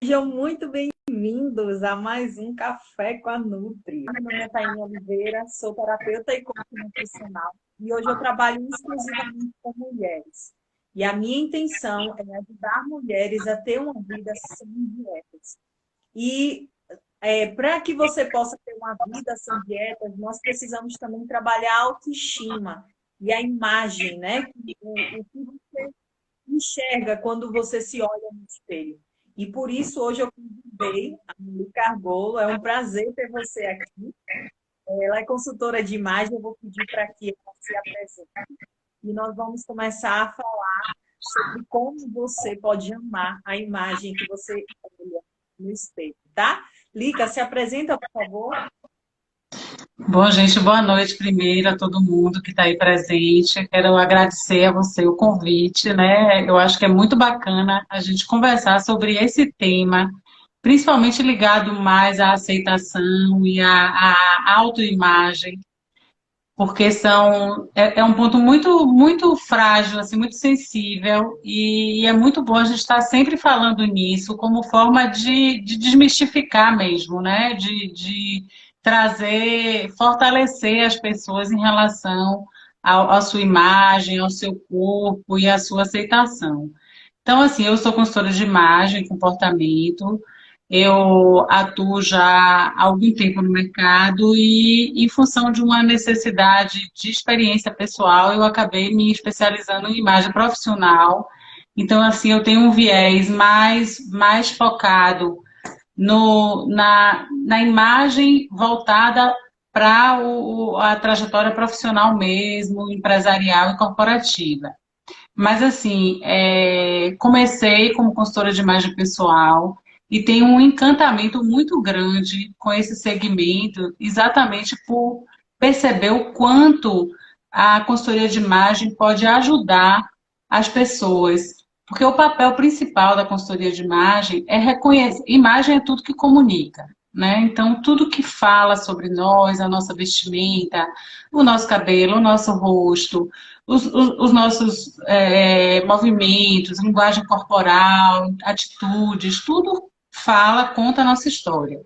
Sejam muito bem-vindos a mais um Café com a Nutri. Meu nome é Tainha Oliveira, sou terapeuta e coach nutricional e hoje eu trabalho exclusivamente com mulheres. E a minha intenção é ajudar mulheres a ter uma vida sem dietas. E para que você possa ter uma vida sem dietas, nós precisamos também trabalhar a autoestima e a imagem, né? O que você enxerga quando você se olha no espelho. E por isso hoje eu convidei a Mili Cargolo. É um prazer ter você aqui. Ela é consultora de imagem. Eu vou pedir para que ela se apresente. E nós vamos começar a falar sobre como você pode amar a imagem que você olha no espelho, tá? Lica, se apresenta, por favor. Bom, gente, boa noite primeiro a todo mundo que está aí presente. Quero agradecer a você o convite, né? Eu acho que é muito bacana a gente conversar sobre esse tema, principalmente ligado mais à aceitação e à autoimagem, porque é um ponto muito frágil, assim, muito sensível, e é muito bom a gente estar sempre falando nisso como forma de desmistificar mesmo, né? De trazer, fortalecer as pessoas em relação à sua imagem, ao seu corpo e à sua aceitação. Então, assim, eu sou consultora de imagem e comportamento, eu atuo já há algum tempo no mercado e, em função de uma necessidade de experiência pessoal, eu acabei me especializando em imagem profissional. Então, assim, eu tenho um viés mais focado na imagem voltada para a trajetória profissional mesmo, empresarial e corporativa. Mas assim, comecei como consultora de imagem pessoal e tenho um encantamento muito grande com esse segmento, exatamente por perceber o quanto a consultoria de imagem pode ajudar as pessoas. Porque o papel principal da consultoria de imagem é reconhecer. Imagem é tudo que comunica, né? Então, tudo que fala sobre nós, a nossa vestimenta, o nosso cabelo, o nosso rosto, os nossos movimentos, linguagem corporal, atitudes, tudo fala, conta a nossa história.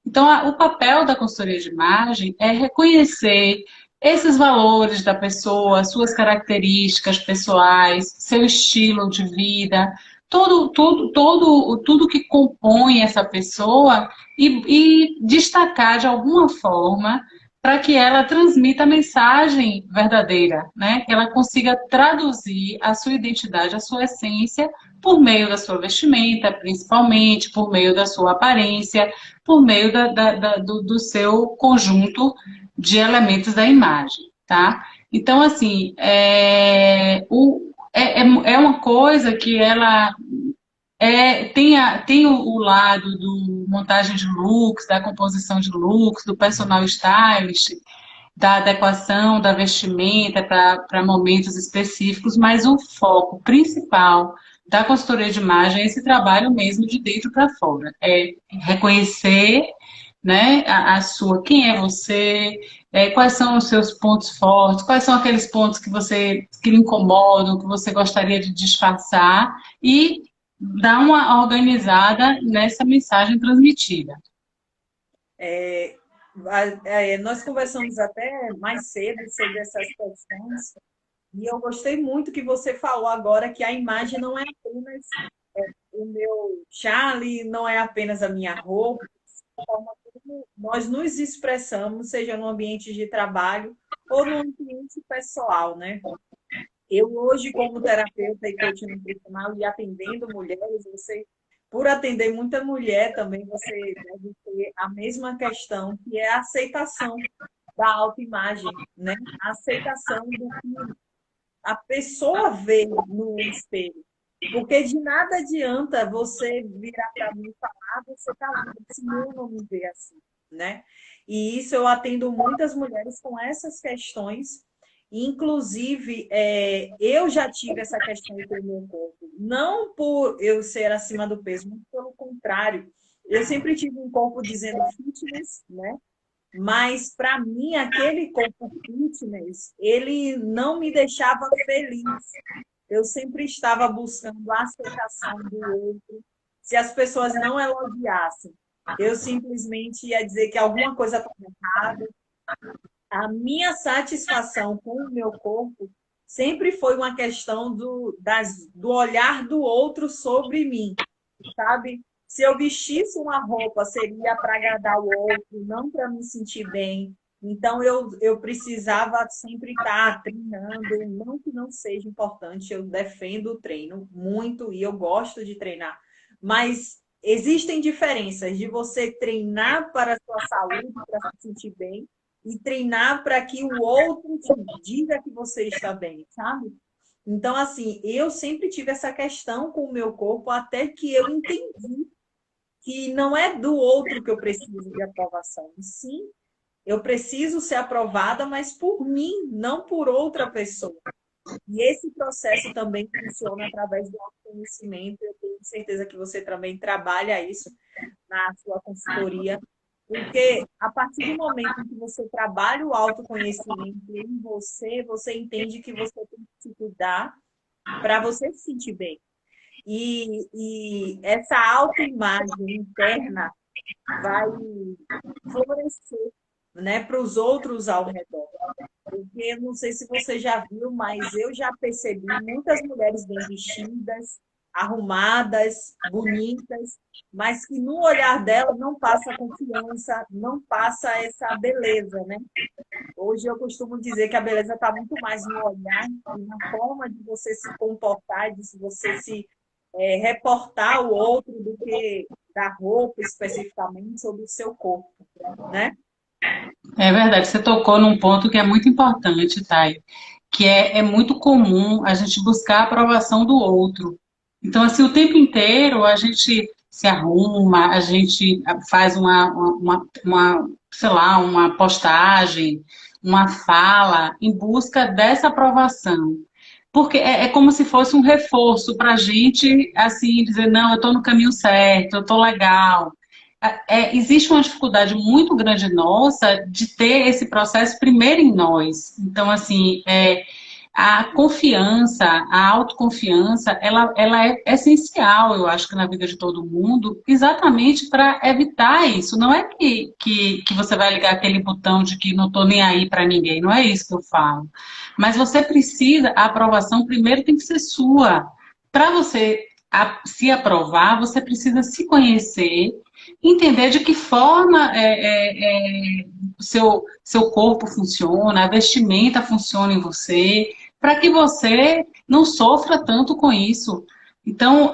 Então, o papel da consultoria de imagem é reconhecer esses valores da pessoa, suas características pessoais, seu estilo de vida, tudo que compõe essa pessoa e destacar de alguma forma para que ela transmita a mensagem verdadeira, né? Que ela consiga traduzir a sua identidade, a sua essência, por meio da sua vestimenta, principalmente, por meio da sua aparência, por meio do seu conjunto de elementos da imagem, tá? Então, assim, é uma coisa que ela tem o lado do montagem de looks, da composição de looks, do personal stylist, da adequação da vestimenta para momentos específicos, mas o foco principal da consultoria de imagem é esse trabalho mesmo de dentro para fora. É reconhecer, né, a sua, quem é você, quais são os seus pontos fortes, quais são aqueles pontos que lhe incomodam, que você gostaria de disfarçar e dar uma organizada nessa mensagem transmitida. É, nós conversamos até mais cedo sobre essas questões. E eu gostei muito que você falou agora que a imagem não é apenas o meu Charlie, não é apenas a minha roupa, a forma como nós nos expressamos, seja no ambiente de trabalho ou no ambiente pessoal, né? Eu hoje, como terapeuta e coach nutricional e atendendo mulheres, você, por atender muita mulher também, você deve ter a mesma questão, que é a aceitação da autoimagem, né? A aceitação do que a pessoa vê no espelho. Porque de nada adianta você virar para mim e falar, você está linda, se eu não me ver assim, né? E isso eu atendo muitas mulheres com essas questões. Inclusive, eu já tive essa questão com o meu corpo. Não por eu ser acima do peso, muito pelo contrário. Eu sempre tive um corpo dizendo fitness, né? Mas, para mim, aquele corpo fitness, ele não me deixava feliz. Eu sempre estava buscando a aceitação do outro. se as pessoas não elogiassem, eu simplesmente ia dizer que alguma coisa estava errada. A minha satisfação com o meu corpo sempre foi uma questão do olhar do outro sobre mim, sabe? Se eu vestisse uma roupa, seria para agradar o outro, não para me sentir bem. Então, eu precisava sempre estar treinando, não que não seja importante, eu defendo o treino muito e eu gosto de treinar, mas existem diferenças de você treinar para a sua saúde, para se sentir bem, e treinar para que o outro te diga que você está bem, sabe? Então, assim, eu sempre tive essa questão com o meu corpo até que eu entendi que não é do outro que eu preciso de aprovação. Sim, eu preciso ser aprovada, mas por mim, não por outra pessoa. E esse processo também funciona através do autoconhecimento. Eu tenho certeza que você também trabalha isso na sua consultoria, porque a partir do momento em que você trabalha o autoconhecimento em você, você entende que você tem que se cuidar para você se sentir bem. E essa autoimagem interna vai florescer, né, para os outros ao redor. Porque não sei se você já viu, mas eu já percebi muitas mulheres bem vestidas, arrumadas, bonitas, mas que no olhar dela não passa confiança, não passa essa beleza, né? Hoje eu costumo dizer que a beleza está muito mais no olhar e na forma de você se comportar, de você se reportar o outro do que da roupa especificamente sobre o seu corpo, né? É verdade, você tocou num ponto que é muito importante, Thay, que é muito comum a gente buscar a aprovação do outro. Então, assim, o tempo inteiro a gente se arruma, a gente faz sei lá, uma postagem, uma fala em busca dessa aprovação. Porque é como se fosse um reforço para a gente, assim, dizer, não, eu estou no caminho certo, eu estou legal. Existe uma dificuldade muito grande nossa de ter esse processo primeiro em nós. Então, assim, a confiança, a autoconfiança, ela é essencial, eu acho que na vida de todo mundo, exatamente para evitar isso. Não é que você vai ligar aquele botão de que não estou nem aí para ninguém, não é isso que eu falo. Mas você precisa, a aprovação primeiro tem que ser sua. Para você se aprovar, você precisa se conhecer, entender de que forma o seu corpo funciona, a vestimenta funciona em você, para que você não sofra tanto com isso. Então,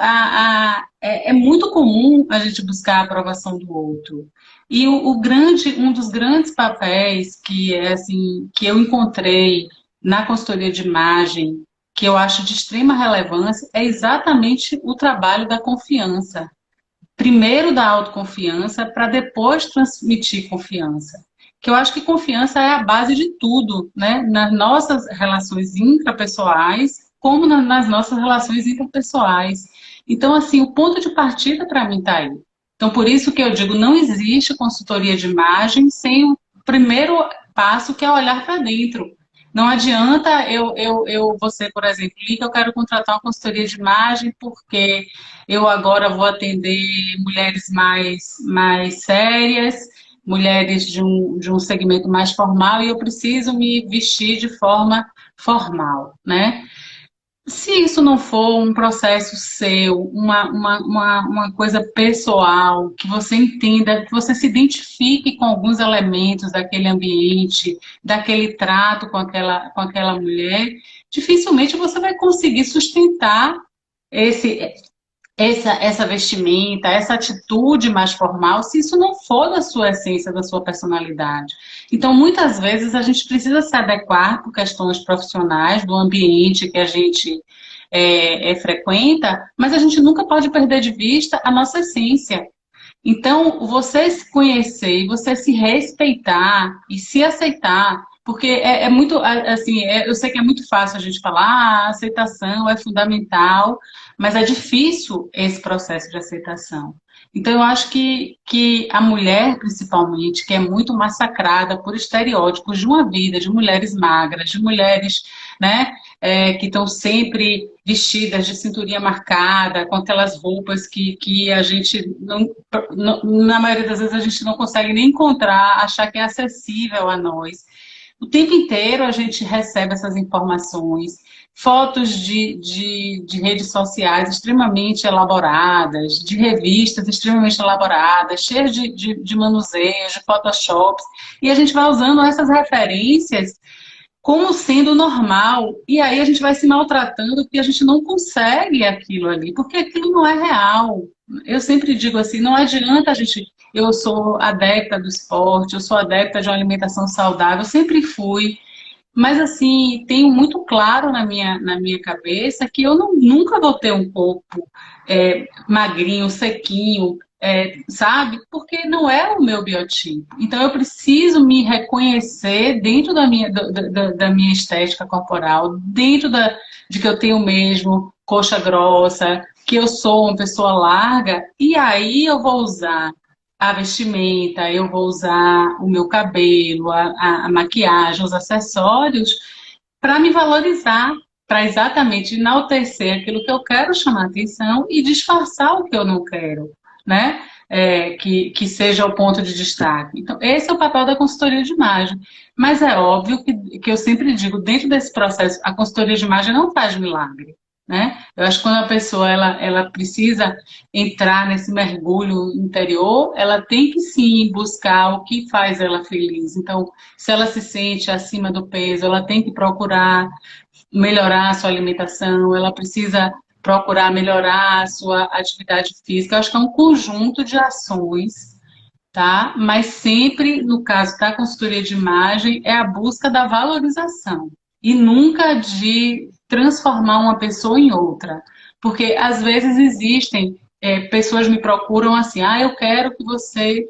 é muito comum a gente buscar a aprovação do outro. E um dos grandes papéis que, assim, que eu encontrei na consultoria de imagem, que eu acho de extrema relevância, é exatamente o trabalho da confiança. Primeiro da autoconfiança, para depois transmitir confiança. Que eu acho que confiança é a base de tudo, né? Nas nossas relações intrapessoais, como nas nossas relações interpessoais. Então, assim, o ponto de partida para mim está aí. Então, por isso que eu digo, não existe consultoria de imagem sem o primeiro passo, que é olhar para dentro. Não adianta você, por exemplo, liga, eu quero contratar uma consultoria de imagem porque eu agora vou atender mulheres mais sérias, mulheres de um segmento mais formal e eu preciso me vestir de forma formal, né? Se isso não for um processo seu, uma coisa pessoal, que você entenda, que você se identifique com alguns elementos daquele ambiente, daquele trato com aquela mulher, dificilmente você vai conseguir sustentar esse, essa vestimenta, essa atitude mais formal, se isso não for da sua essência, da sua personalidade. Então, muitas vezes, a gente precisa se adequar por questões profissionais, do ambiente que a gente frequenta, mas a gente nunca pode perder de vista a nossa essência. Então, você se conhecer, você se respeitar e se aceitar, porque é muito, assim, eu sei que é muito fácil a gente falar, a aceitação é fundamental, mas é difícil esse processo de aceitação. Então, eu acho que a mulher, principalmente, que é muito massacrada por estereótipos de uma vida, de mulheres magras, de mulheres, né, que estão sempre vestidas de cinturinha marcada, com aquelas roupas que a gente, na maioria das vezes, a gente não consegue nem encontrar, achar que é acessível a nós. O tempo inteiro a gente recebe essas informações, fotos de redes sociais extremamente elaboradas, de revistas extremamente elaboradas, cheias de manuseios, de photoshops, e a gente vai usando essas referências como sendo normal, e aí a gente vai se maltratando porque a gente não consegue aquilo ali, porque aquilo não é real. Eu sempre digo assim, não adianta a gente... Eu sou adepta do esporte, eu sou adepta de uma alimentação saudável, sempre fui, mas assim, tenho muito claro na minha cabeça que eu nunca vou ter um corpo magrinho, sequinho, sabe? Porque não é o meu biotipo. Então eu preciso me reconhecer dentro da minha estética corporal, dentro de que eu tenho mesmo coxa grossa, que eu sou uma pessoa larga, e aí eu vou usar a vestimenta, eu vou usar o meu cabelo, a maquiagem, os acessórios, para me valorizar, para exatamente enaltecer aquilo que eu quero chamar atenção e disfarçar o que eu não quero, né? Que seja o ponto de destaque. Então, esse é o papel da consultoria de imagem. Mas é óbvio que eu sempre digo, dentro desse processo, a consultoria de imagem não faz milagre. Né? Eu acho que quando a pessoa ela precisa entrar nesse mergulho interior, ela tem que sim buscar o que faz ela feliz. Então, se ela se sente acima do peso, ela tem que procurar melhorar a sua alimentação, ela precisa procurar melhorar a sua atividade física. Eu acho que é um conjunto de ações, tá? Mas sempre, no caso da consultoria de imagem, é a busca da valorização e nunca de transformar uma pessoa em outra. Porque às vezes existem pessoas me procuram assim, eu quero que você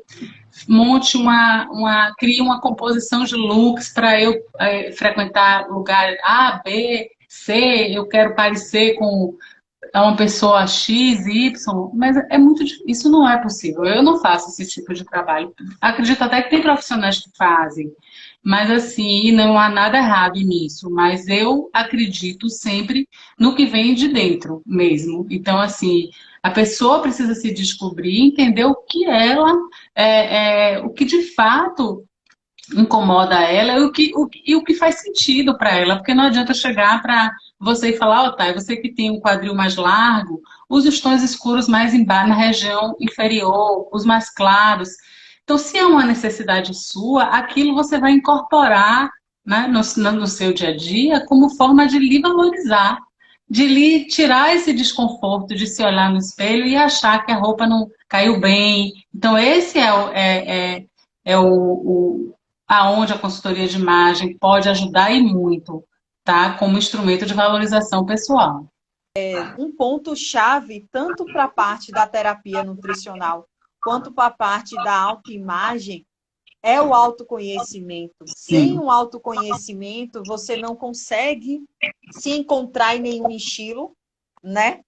monte crie uma composição de looks para eu frequentar lugar A, B, C, eu quero parecer com uma pessoa X, Y, mas isso não é possível. Eu não faço esse tipo de trabalho. Acredito até que tem profissionais que fazem, mas assim, não há nada errado nisso. Mas eu acredito sempre no que vem de dentro mesmo. Então, assim, a pessoa precisa se descobrir, entender o que ela, o que de fato incomoda ela e o que faz sentido para ela, porque não adianta chegar para você e falar, Thay, você que tem um quadril mais largo, use os tons escuros mais embaixo, na região inferior, os mais claros. Então, se é uma necessidade sua, aquilo você vai incorporar, né, no seu dia a dia como forma de lhe valorizar, de lhe tirar esse desconforto de se olhar no espelho e achar que a roupa não caiu bem. Então, esse é aonde a consultoria de imagem pode ajudar e muito, tá? Como instrumento de valorização pessoal. Um ponto-chave, tanto para a parte da terapia nutricional, quanto para a parte da autoimagem, é o autoconhecimento. Sem Sim. o autoconhecimento, você não consegue se encontrar em nenhum estilo, né?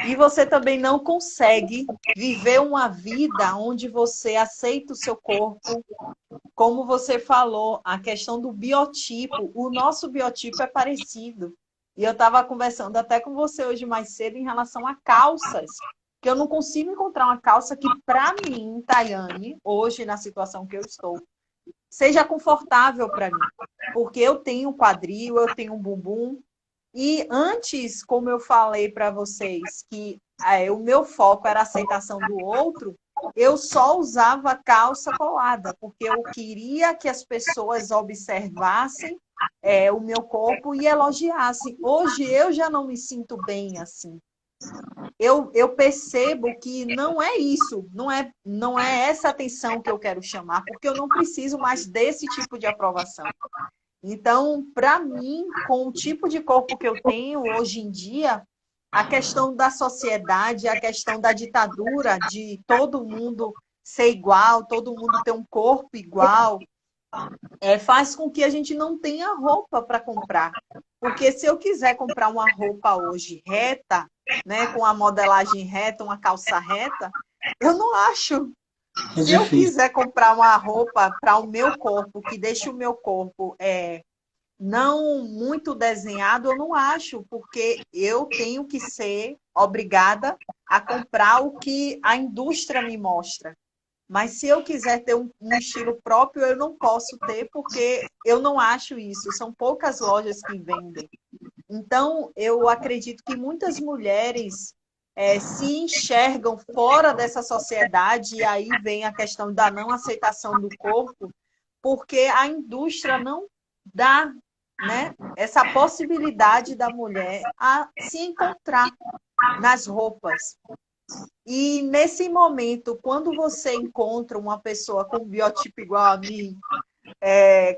E você também não consegue viver uma vida onde você aceita o seu corpo. Como você falou, a questão do biotipo. O nosso biotipo é parecido. E eu estava conversando até com você hoje mais cedo em relação a calças. Que eu não consigo encontrar uma calça que, para mim, Tayane, hoje, na situação que eu estou, seja confortável para mim. Porque eu tenho quadril, eu tenho um bumbum. E antes, como eu falei para vocês, que o meu foco era a aceitação do outro, eu só usava calça colada, porque eu queria que as pessoas observassem o meu corpo e elogiassem. Hoje eu já não me sinto bem assim. Eu percebo que não é isso, não é essa atenção que eu quero chamar, porque eu não preciso mais desse tipo de aprovação. Então, para mim, com o tipo de corpo que eu tenho hoje em dia, a questão da sociedade, a questão da ditadura, de todo mundo ser igual, todo mundo ter um corpo igual, faz com que a gente não tenha roupa para comprar. Porque se eu quiser comprar uma roupa hoje reta, né, com a modelagem reta, uma calça reta, eu não acho. É Se eu difícil. quiser comprar uma roupa para o meu corpo, que deixe o meu corpo não muito desenhado, eu não acho, porque eu tenho que ser obrigada a comprar o que a indústria me mostra. Mas se eu quiser ter um estilo próprio, eu não posso ter, porque eu não acho isso. São poucas lojas que vendem. Então, eu acredito que muitas mulheres se enxergam fora dessa sociedade, e aí vem a questão da não aceitação do corpo, porque a indústria não dá, né, essa possibilidade da mulher a se encontrar nas roupas. E nesse momento, quando você encontra uma pessoa com um biotipo igual a mim,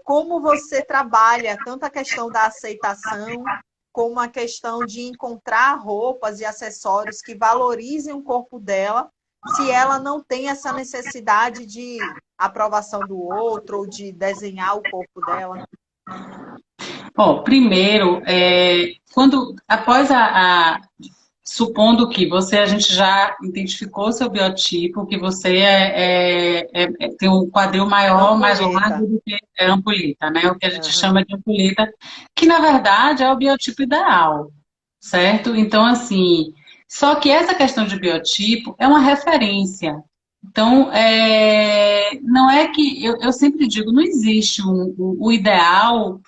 como você trabalha tanto a questão da aceitação, como a questão de encontrar roupas e acessórios que valorizem o corpo dela, se ela não tem essa necessidade de aprovação do outro ou de desenhar o corpo dela? Ó, primeiro, quando após supondo que a gente já identificou seu biotipo, que você tem um quadril maior, mais Ampulheta. largo do que ampulheta, né? O que a gente Uhum. chama de ampulheta, que na verdade é o biotipo ideal, certo? Então, assim, só que essa questão de biotipo é uma referência. Então, não é que eu sempre digo, não existe o ideal,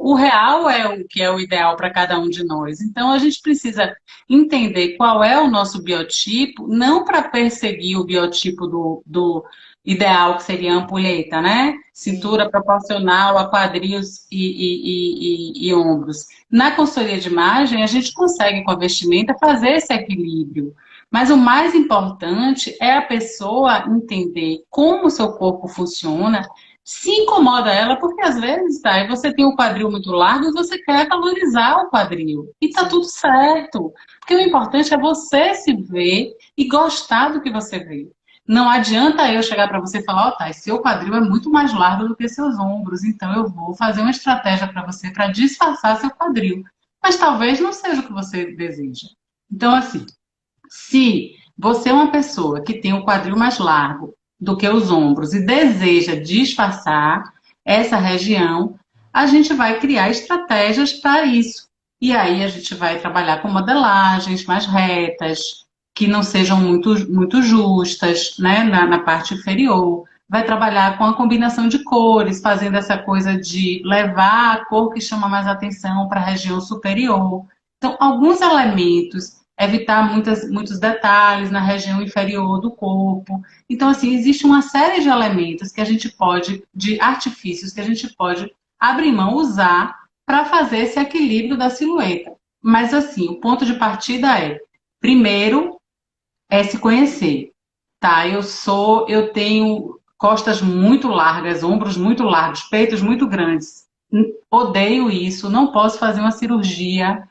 o real é o que é o ideal para cada um de nós. Então, a gente precisa entender qual é o nosso biotipo, não para perseguir o biotipo do ideal, que seria a ampulheta, né? Cintura Sim. proporcional a quadris e ombros. Na consultoria de imagem, a gente consegue, com a vestimenta, fazer esse equilíbrio. Mas o mais importante é a pessoa entender como o seu corpo funciona, se incomoda ela, porque às vezes, tá, você tem o quadril muito largo e você quer valorizar o quadril. E tá tudo Sim. certo. Porque o importante é você se ver e gostar do que você vê. Não adianta eu chegar para você e falar, ó, tá, seu quadril é muito mais largo do que seus ombros, então eu vou fazer uma estratégia para você para disfarçar seu quadril. Mas talvez não seja o que você deseja. Então, assim, se você é uma pessoa que tem o quadril mais largo do que os ombros e deseja disfarçar essa região, a gente vai criar estratégias para isso. E aí a gente vai trabalhar com modelagens mais retas, que não sejam muito justas, né, na parte inferior. Vai trabalhar com a combinação de cores, fazendo essa coisa de levar a cor que chama mais atenção para a região superior. Então, alguns elementos, evitar muitos detalhes na região inferior do corpo. Então, assim, existe uma série de elementos que a gente pode, de artifícios que a gente pode abrir mão, usar para fazer esse equilíbrio da silhueta. Mas, assim, o ponto de partida primeiro, se conhecer, tá? Eu tenho costas muito largas, ombros muito largos, peitos muito grandes. Odeio isso, não posso fazer uma cirurgia,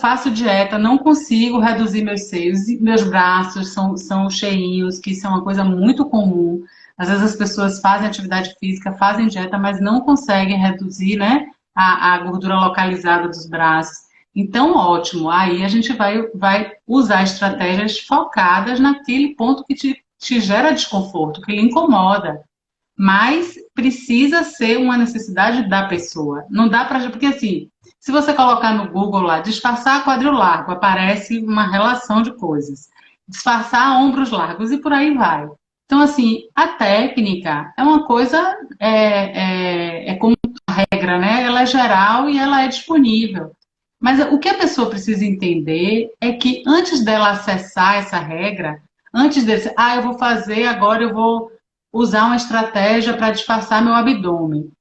faço dieta, não consigo reduzir meus seios, meus braços são cheinhos, que isso é uma coisa muito comum. Às vezes as pessoas fazem atividade física, fazem dieta, mas não conseguem reduzir, né, a gordura localizada dos braços. Então, ótimo. Aí a gente vai usar estratégias focadas naquele ponto que te gera desconforto, que lhe incomoda. Mas precisa ser uma necessidade da pessoa. Não dá para. Porque assim, se você colocar no Google lá, disfarçar quadril largo, aparece uma relação de coisas. Disfarçar ombros largos e por aí vai. Então, assim, a técnica é uma coisa, como a regra, né? Ela é geral e ela é disponível. Mas o que a pessoa precisa entender é que antes dela acessar essa regra, antes de, eu vou fazer, agora eu vou usar uma estratégia para disfarçar meu abdômen.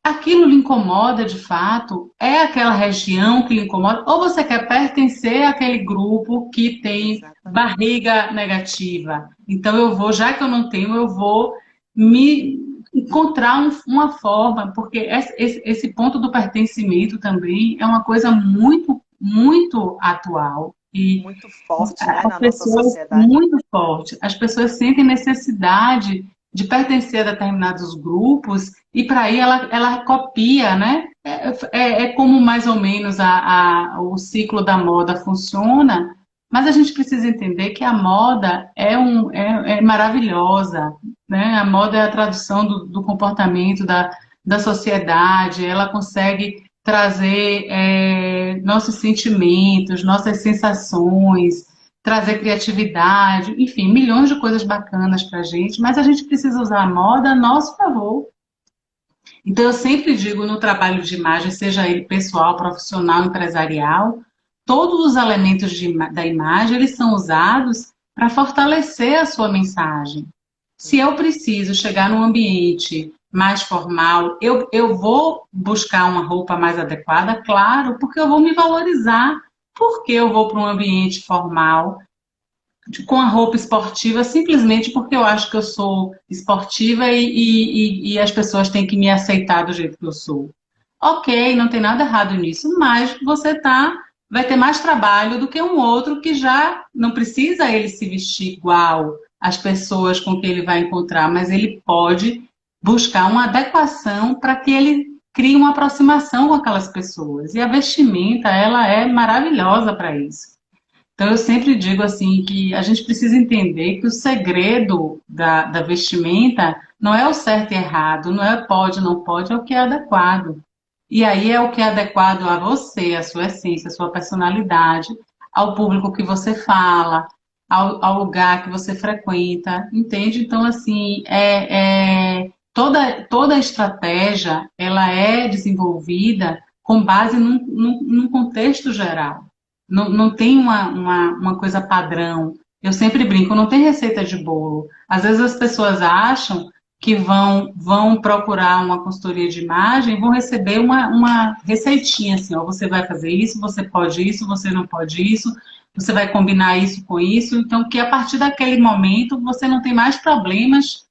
Aquilo lhe incomoda de fato? É aquela região que lhe incomoda? Ou você quer pertencer àquele grupo que tem Exatamente. barriga negativa? Então eu vou, já que eu não tenho, eu vou me encontrar uma forma, porque esse ponto do pertencimento também é uma coisa muito, muito atual. E Muito forte, né, as na nossa pessoas, sociedade. muito forte, as pessoas sentem necessidade de pertencer a determinados grupos, e para aí ela copia, né? É como mais ou menos o ciclo da moda funciona, mas a gente precisa entender que a moda é maravilhosa, né? A moda é a tradução do comportamento da sociedade, ela consegue trazer nossos sentimentos, nossas sensações, trazer criatividade, enfim, milhões de coisas bacanas para a gente, mas a gente precisa usar a moda a nosso favor. Então, eu sempre digo no trabalho de imagem, seja ele pessoal, profissional, empresarial, todos os elementos da imagem, eles são usados para fortalecer a sua mensagem. Se eu preciso chegar num ambiente mais formal, eu vou buscar uma roupa mais adequada, claro, porque eu vou me valorizar. Porque eu vou para um ambiente formal com a roupa esportiva simplesmente porque eu acho que eu sou esportiva e as pessoas têm que me aceitar do jeito que eu sou. Ok, não tem nada errado nisso, mas vai ter mais trabalho do que um outro que já não precisa ele se vestir igual às pessoas com que ele vai encontrar, mas ele pode buscar uma adequação para que ele crie uma aproximação com aquelas pessoas. E a vestimenta, ela é maravilhosa para isso. Então, eu sempre digo assim que a gente precisa entender que o segredo da vestimenta não é o certo e errado, não é pode, não pode, é o que é adequado. E aí é o que é adequado a você, a sua essência, a sua personalidade, ao público que você fala, ao lugar que você frequenta, entende? Então, assim, toda a estratégia, ela é desenvolvida com base num contexto geral. Não tem uma coisa padrão. Eu sempre brinco, não tem receita de bolo. Às vezes as pessoas acham que vão procurar uma consultoria de imagem, vão receber uma receitinha assim, ó, você vai fazer isso, você não pode isso, você vai combinar isso com isso. Então, que a partir daquele momento você não tem mais problemas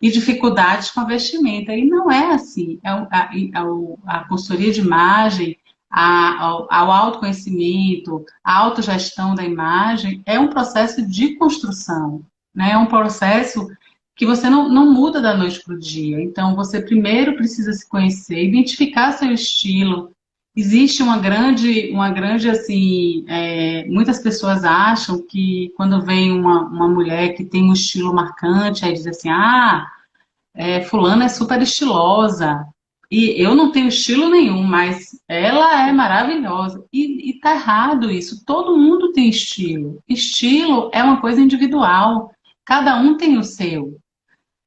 e dificuldades com a vestimenta. E não é assim. A consultoria de imagem, ao autoconhecimento, a autogestão da imagem é um processo de construção, né? É um processo que você não muda da noite para o dia. Então, você primeiro precisa se conhecer, identificar seu estilo. Existe uma grande assim, muitas pessoas acham que quando vem uma mulher que tem um estilo marcante, aí diz assim, fulana é super estilosa. E eu não tenho estilo nenhum, mas ela é maravilhosa. E tá errado isso. Todo mundo tem estilo. Estilo é uma coisa individual. Cada um tem o seu.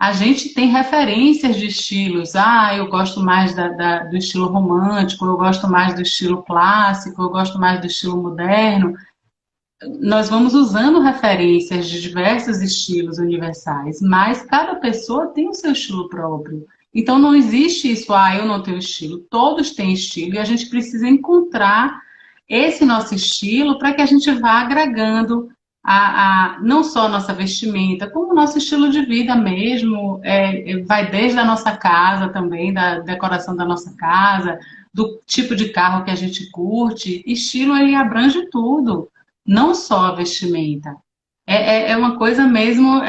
A gente tem referências de estilos. Eu gosto mais do estilo romântico, eu gosto mais do estilo clássico, eu gosto mais do estilo moderno. Nós vamos usando referências de diversos estilos universais, mas cada pessoa tem o seu estilo próprio. Então não existe isso, eu não tenho estilo. Todos têm estilo e a gente precisa encontrar esse nosso estilo para que a gente vá agregando não só a nossa vestimenta, como o nosso estilo de vida mesmo. Vai desde a nossa casa também, da decoração da nossa casa, do tipo de carro que a gente curte. Estilo, ele abrange tudo, não só a vestimenta. É uma coisa mesmo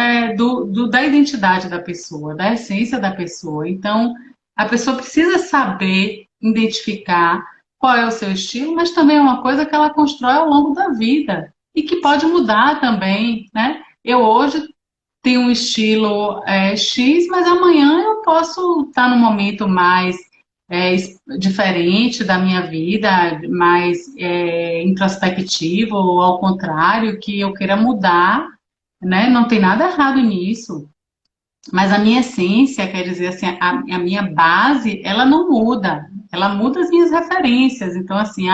da identidade da pessoa, da essência da pessoa. Então, a pessoa precisa saber identificar qual é o seu estilo, mas também é uma coisa que ela constrói ao longo da vida e que pode mudar também, né? Eu hoje tenho um estilo X, mas amanhã eu posso estar num momento mais diferente da minha vida, mais introspectivo, ou ao contrário, que eu queira mudar, né? Não tem nada errado nisso. Mas a minha essência, quer dizer assim, a minha base, ela não muda. Ela muda as minhas referências. Então, assim,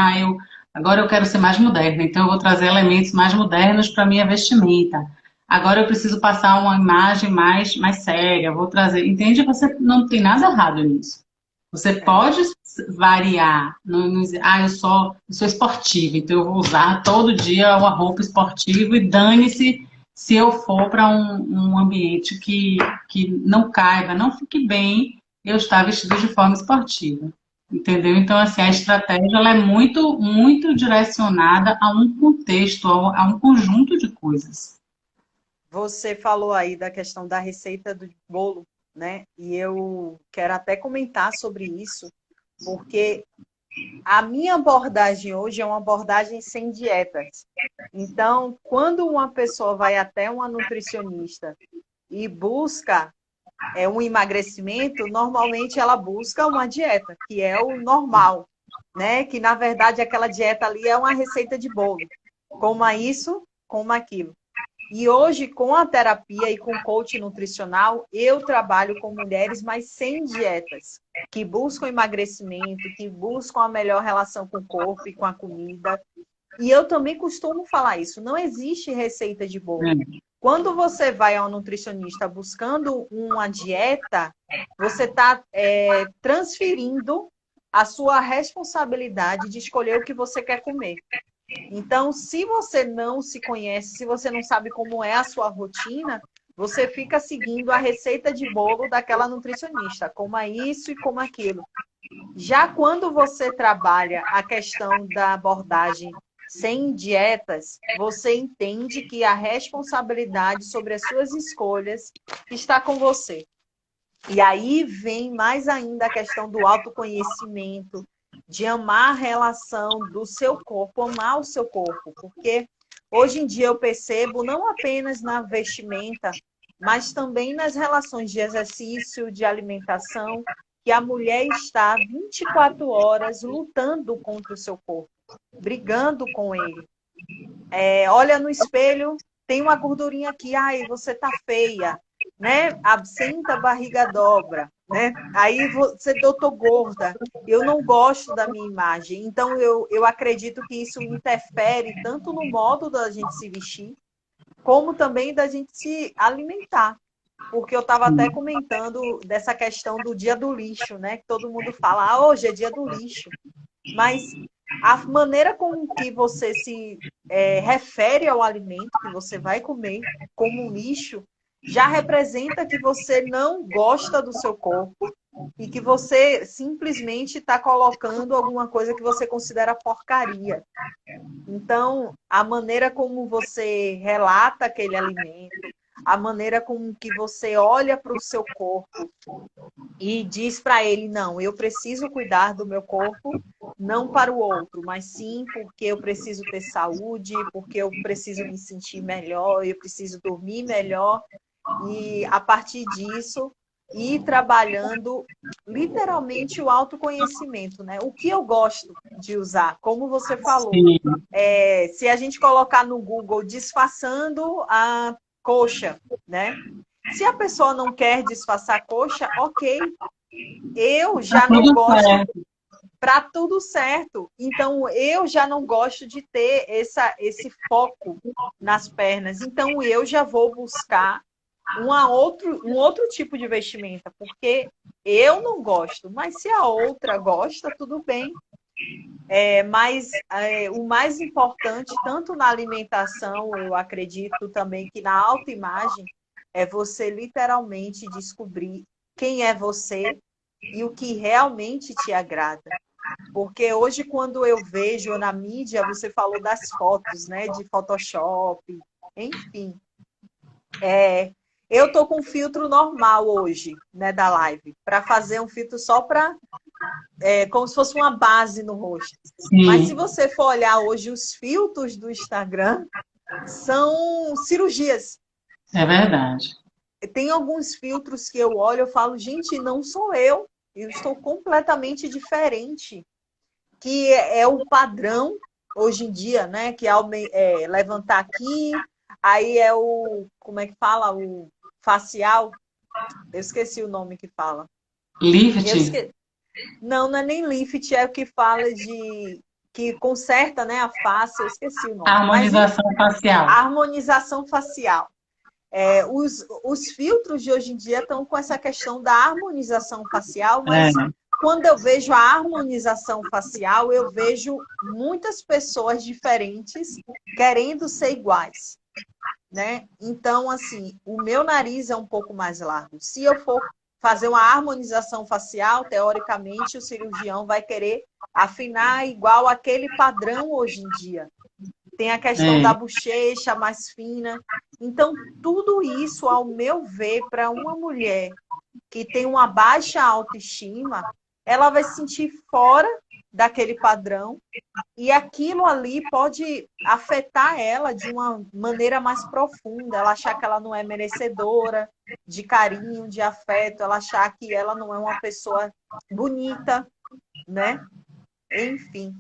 agora eu quero ser mais moderna, então eu vou trazer elementos mais modernos para a minha vestimenta. Agora eu preciso passar uma imagem mais séria, vou trazer. Entende? Você não tem nada errado nisso. Você pode variar. Eu sou esportiva, então eu vou usar todo dia uma roupa esportiva e dane-se se eu for para um ambiente que não caiba, não fique bem, eu estar vestida de forma esportiva. Entendeu? Então, assim, a estratégia ela é muito, muito direcionada a um contexto, a um conjunto de coisas. você falou aí da questão da receita do bolo, né? E eu quero até comentar sobre isso, porque a minha abordagem hoje é uma abordagem sem dietas. Então, quando uma pessoa vai até uma nutricionista e busca um emagrecimento, normalmente ela busca uma dieta, que é o normal, né? Que na verdade aquela dieta ali é uma receita de bolo. Coma isso, coma aquilo. E hoje, com a terapia e com o coaching nutricional, eu trabalho com mulheres, mas sem dietas, que buscam emagrecimento, que buscam a melhor relação com o corpo e com a comida. E eu também costumo falar isso, não existe receita de bolo. Quando você vai ao nutricionista buscando uma dieta, você está transferindo a sua responsabilidade de escolher o que você quer comer. Então, se você não se conhece, se você não sabe como é a sua rotina, você fica seguindo a receita de bolo daquela nutricionista, coma isso e coma aquilo. Já quando você trabalha a questão da abordagem sem dietas, você entende que a responsabilidade sobre as suas escolhas está com você. E aí vem mais ainda a questão do autoconhecimento, de amar a relação do seu corpo, amar o seu corpo. Porque hoje em dia eu percebo, não apenas na vestimenta, mas também nas relações de exercício, de alimentação, que a mulher está 24 horas lutando contra o seu corpo, brigando com ele. Olha no espelho, tem uma gordurinha aqui, ai, você tá feia, né? Absenta, a barriga dobra, né? Aí você, eu tô gorda, eu não gosto da minha imagem. Então, eu acredito que isso interfere tanto no modo da gente se vestir, como também da gente se alimentar. Porque eu estava até comentando dessa questão do dia do lixo, né? Que todo mundo fala, ah, hoje é dia do lixo. Mas a maneira com que você se refere ao alimento que você vai comer como um lixo já representa que você não gosta do seu corpo e que você simplesmente está colocando alguma coisa que você considera porcaria. Então, a maneira como você relata aquele alimento, a maneira como que você olha para o seu corpo e diz para ele, não, eu preciso cuidar do meu corpo, não para o outro, mas sim porque eu preciso ter saúde, porque eu preciso me sentir melhor, eu preciso dormir melhor. E a partir disso, ir trabalhando literalmente o autoconhecimento, né? O que eu gosto de usar, como você falou. Se a gente colocar no Google disfarçando a coxa, né? Se a pessoa não quer disfarçar a coxa, ok. Eu já não gosto para tudo certo. Então, eu já não gosto de ter esse foco nas pernas. Então, eu já vou buscar um outro tipo de vestimenta, porque eu não gosto. Mas se a outra gosta, tudo bem. Mas o mais importante, tanto na alimentação, eu acredito também que na autoimagem, é você literalmente descobrir quem é você e o que realmente te agrada. Porque hoje, quando eu vejo na mídia, você falou das fotos, né? De Photoshop, enfim. Eu tô com um filtro normal hoje, né, da live, para fazer um filtro só para como se fosse uma base no rosto. Sim. Mas se você for olhar hoje os filtros do Instagram, são cirurgias. É verdade. Tem alguns filtros que eu olho e falo, gente, não sou eu estou completamente diferente. Que é o padrão hoje em dia, né? Que é levantar aqui, aí é o, como é que fala? O facial. Eu esqueci o nome que fala. Lift? Não, não é nem lift, é o que fala de... que conserta, né, a face, eu esqueci o nome. Harmonização facial. Harmonização facial. Os filtros de hoje em dia estão com essa questão da harmonização facial, mas quando eu vejo a harmonização facial, eu vejo muitas pessoas diferentes querendo ser iguais, né? Então, assim, o meu nariz é um pouco mais largo. Se eu for fazer uma harmonização facial, teoricamente, o cirurgião vai querer afinar igual aquele padrão hoje em dia. tem a questão da bochecha mais fina. Então, tudo isso, ao meu ver, para uma mulher que tem uma baixa autoestima, ela vai se sentir fora daquele padrão e aquilo ali pode afetar ela de uma maneira mais profunda. Ela achar que ela não é merecedora de carinho, de afeto, ela achar que ela não é uma pessoa bonita, né? Enfim.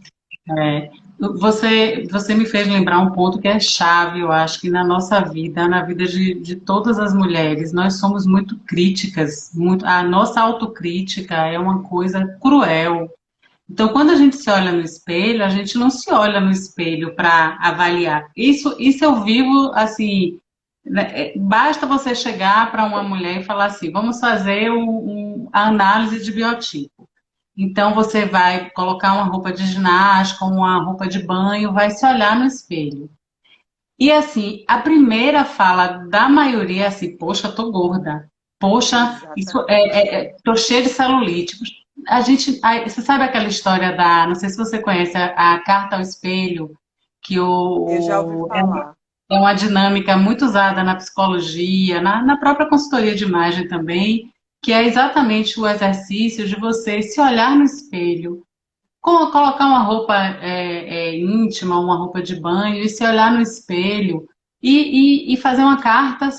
Você me fez lembrar um ponto que é chave, eu acho, que na nossa vida, na vida de todas as mulheres, nós somos muito críticas, a nossa autocrítica é uma coisa cruel. Então, quando a gente se olha no espelho, a gente não se olha no espelho para avaliar. Isso eu vivo assim. Né, basta você chegar para uma mulher e falar assim: vamos fazer a análise de biotipo. Então, você vai colocar uma roupa de ginástica, uma roupa de banho, vai se olhar no espelho. E assim, a primeira fala da maioria é assim: poxa, tô gorda. Poxa, tô cheia de celulite. Você sabe aquela história da, não sei se você conhece, a carta ao espelho, que Eu já ouvi falar. é uma dinâmica muito usada na psicologia, na própria consultoria de imagem também, que é exatamente o exercício de você se olhar no espelho, colocar uma roupa íntima, uma roupa de banho, e se olhar no espelho e fazer uma carta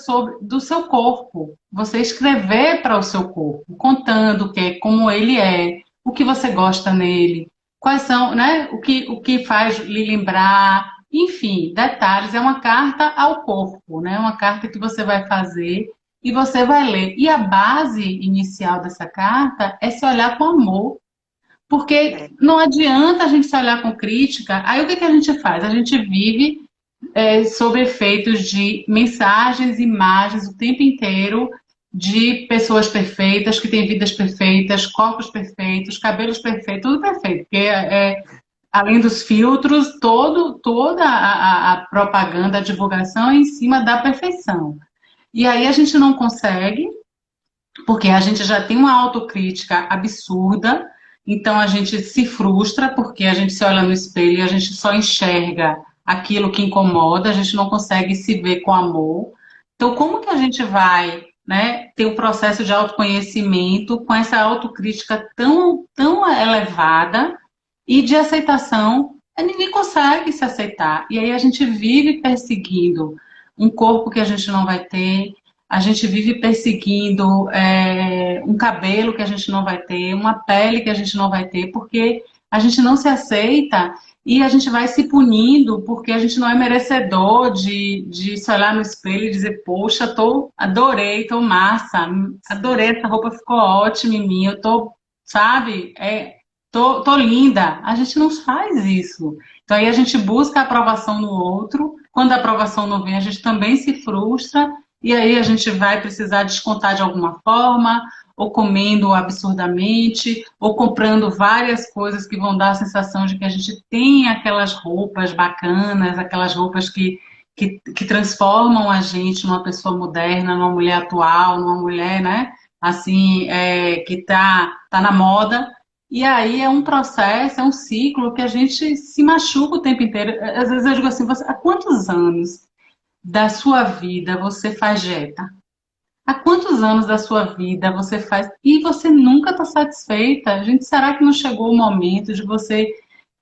do seu corpo. Você escrever para o seu corpo, contando como ele é, o que você gosta nele, quais são, né, o que faz lhe lembrar, enfim, detalhes. É uma carta ao corpo, né, uma carta que você vai fazer e você vai ler. E a base inicial dessa carta é se olhar com amor, porque não adianta a gente se olhar com crítica. Aí o que a gente faz? A gente vive sob efeitos de mensagens, imagens o tempo inteiro de pessoas perfeitas, que têm vidas perfeitas, corpos perfeitos, cabelos perfeitos, tudo perfeito. Porque além dos filtros, toda a propaganda, a divulgação é em cima da perfeição. E aí a gente não consegue, porque a gente já tem uma autocrítica absurda, então a gente se frustra porque a gente se olha no espelho e a gente só enxerga aquilo que incomoda, a gente não consegue se ver com amor. Então, como que a gente vai, né, ter o processo de autoconhecimento com essa autocrítica tão elevada e de aceitação? Ninguém consegue se aceitar. E aí a gente vive perseguindo um corpo que a gente não vai ter, a gente vive perseguindo um cabelo que a gente não vai ter, uma pele que a gente não vai ter, porque a gente não se aceita e a gente vai se punindo porque a gente não é merecedor de se olhar no espelho e dizer: poxa, adorei, tô massa, adorei, essa roupa ficou ótima em mim, eu tô, sabe, tô linda. A gente não faz isso. Então aí a gente busca a aprovação no outro, quando a aprovação não vem, a gente também se frustra. E aí a gente vai precisar descontar de alguma forma, ou comendo absurdamente, ou comprando várias coisas que vão dar a sensação de que a gente tem aquelas roupas bacanas, aquelas roupas que transformam a gente numa pessoa moderna, numa mulher atual, numa mulher, né, assim, que tá na moda. E aí é um processo, é um ciclo que a gente se machuca o tempo inteiro. Às vezes eu digo assim: há quantos anos da sua vida você faz dieta? Há quantos anos da sua vida você faz e você nunca está satisfeita? Gente, será que não chegou o momento de você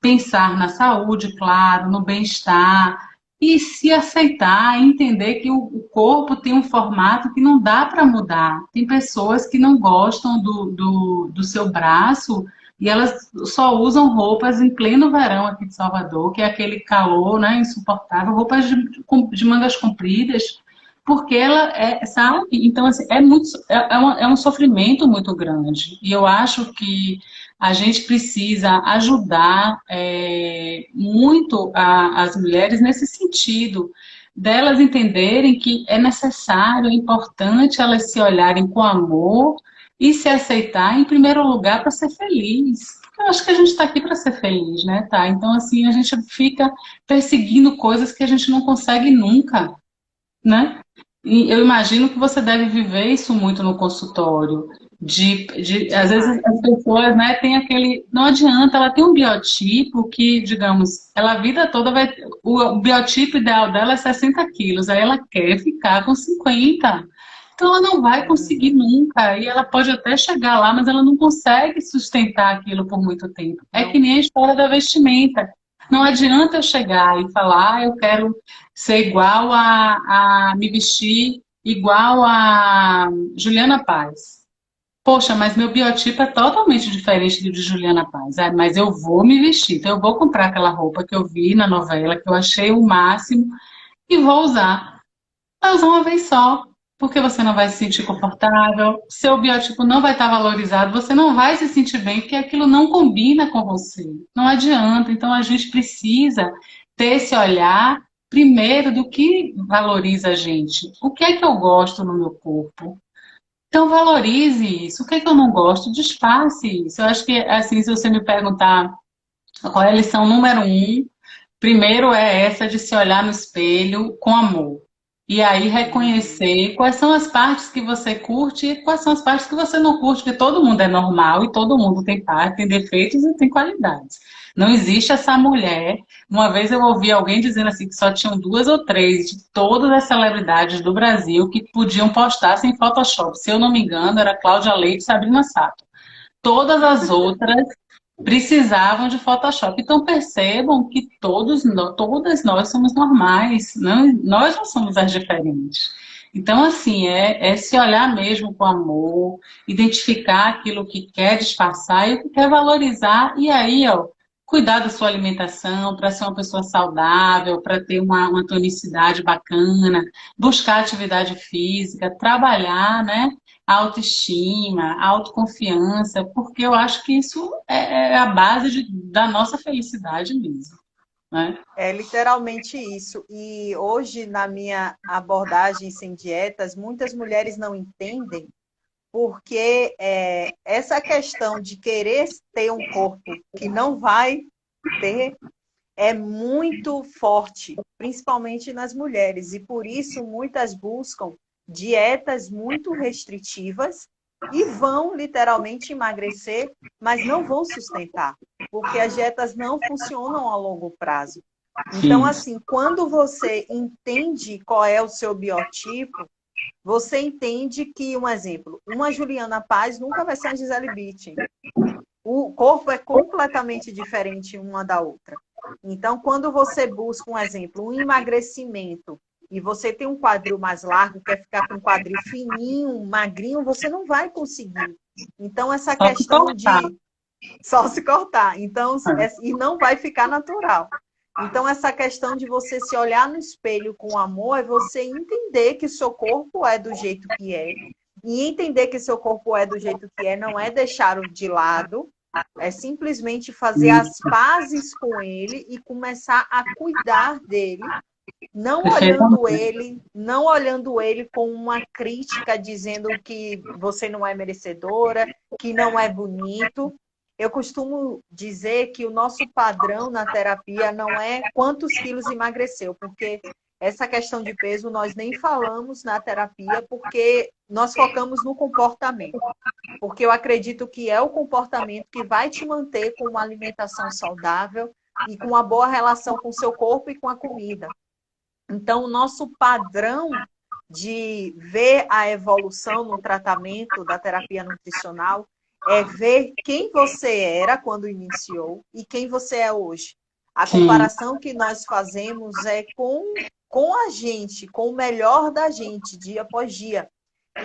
pensar na saúde, claro, no bem-estar e se aceitar, entender que o corpo tem um formato que não dá para mudar? Tem pessoas que não gostam do seu braço e elas só usam roupas em pleno verão aqui de Salvador, que é aquele calor, né, insuportável, roupas de mangas compridas, porque ela sabe? Então, assim, é um sofrimento muito grande. E eu acho que a gente precisa ajudar muito as mulheres nesse sentido, delas entenderem que é necessário, é importante elas se olharem com amor e se aceitar, em primeiro lugar, para ser feliz. Eu acho que a gente está aqui para ser feliz, né, tá? Então, assim, a gente fica perseguindo coisas que a gente não consegue nunca, né? E eu imagino que você deve viver isso muito no consultório. Às vezes Demais. as pessoas, né, tem aquele. Não adianta, ela tem um biotipo que, digamos, ela a vida toda vai. O biotipo ideal dela é 60 quilos, aí ela quer ficar com 50. Então ela não vai conseguir Uhum. nunca. E ela pode até chegar lá, mas ela não consegue sustentar aquilo por muito tempo. É que Não. nem a história da vestimenta. Não adianta eu chegar e falar, eu quero ser igual a me vestir igual a Juliana Paz. Poxa, mas meu biotipo é totalmente diferente do de Juliana Paz. Ah, mas eu vou me vestir, então eu vou comprar aquela roupa que eu vi na novela, que eu achei o máximo, e vou usar. Vai usar uma vez só, porque você não vai se sentir confortável, seu biotipo não vai estar valorizado, você não vai se sentir bem, porque aquilo não combina com você. Não adianta. Então a gente precisa ter esse olhar primeiro do que valoriza a gente. O que é que eu gosto no meu corpo? Então valorize isso. O que é que eu não gosto? Disfarce isso. Eu acho que, assim, se você me perguntar qual é a lição número um, primeiro é essa de se olhar no espelho com amor. E aí Uhum. reconhecer quais são as partes que você curte e quais são as partes que você não curte, porque todo mundo é normal e todo mundo tem parte, tem defeitos e tem qualidades. Não existe essa mulher. Uma vez eu ouvi alguém dizendo assim que só tinham duas ou três de todas as celebridades do Brasil que podiam postar sem Photoshop. Se eu não me engano, era Cláudia Leite e Sabrina Sato. Todas as outras precisavam de Photoshop. Então percebam que todas nós somos normais, não, nós não somos as diferentes. Então, assim, é se olhar mesmo com amor, identificar aquilo que quer disfarçar e o que quer valorizar, e aí, ó, cuidar da sua alimentação para ser uma pessoa saudável, para ter uma tonicidade bacana, buscar atividade física, trabalhar, né? Autoestima, autoconfiança, porque eu acho que isso é a base da nossa felicidade mesmo, né? É literalmente isso. E hoje, na minha abordagem sem dietas, muitas mulheres não entendem porque essa questão de querer ter um corpo que não vai ter é muito forte, principalmente nas mulheres. E por isso muitas buscam dietas muito restritivas e vão literalmente emagrecer, mas não vão sustentar, porque as dietas não funcionam a longo prazo. Então, Isso. assim, quando você entende qual é o seu biotipo, você entende que, um exemplo, uma Juliana Paz nunca vai ser uma Gisele Bündchen. O corpo é completamente diferente uma da outra. Então, quando você busca, um exemplo, um emagrecimento, e você tem um quadril mais largo, quer ficar com um quadril fininho, magrinho, você não vai conseguir. Então, essa Só se questão cortar. de só se cortar. Então, e não vai ficar natural. Então, essa questão de você se olhar no espelho com amor é você entender que seu corpo é do jeito que é. E entender que seu corpo é do jeito que é não é deixá-lo de lado, é simplesmente fazer as Isso, pazes com ele e começar a cuidar dele, perfeitamente. não olhando ele com uma crítica dizendo que você não é merecedora, que não é bonito. Eu costumo dizer que o nosso padrão na terapia não é quantos quilos emagreceu, porque essa questão de peso nós nem falamos na terapia, porque nós focamos no comportamento. Porque eu acredito que é o comportamento que vai te manter com uma alimentação saudável e com uma boa relação com o seu corpo e com a comida. Então, o nosso padrão de ver a evolução no tratamento da terapia nutricional é ver quem você era quando iniciou e quem você é hoje. A Sim, comparação que nós fazemos é com a gente, com o melhor da gente, dia após dia,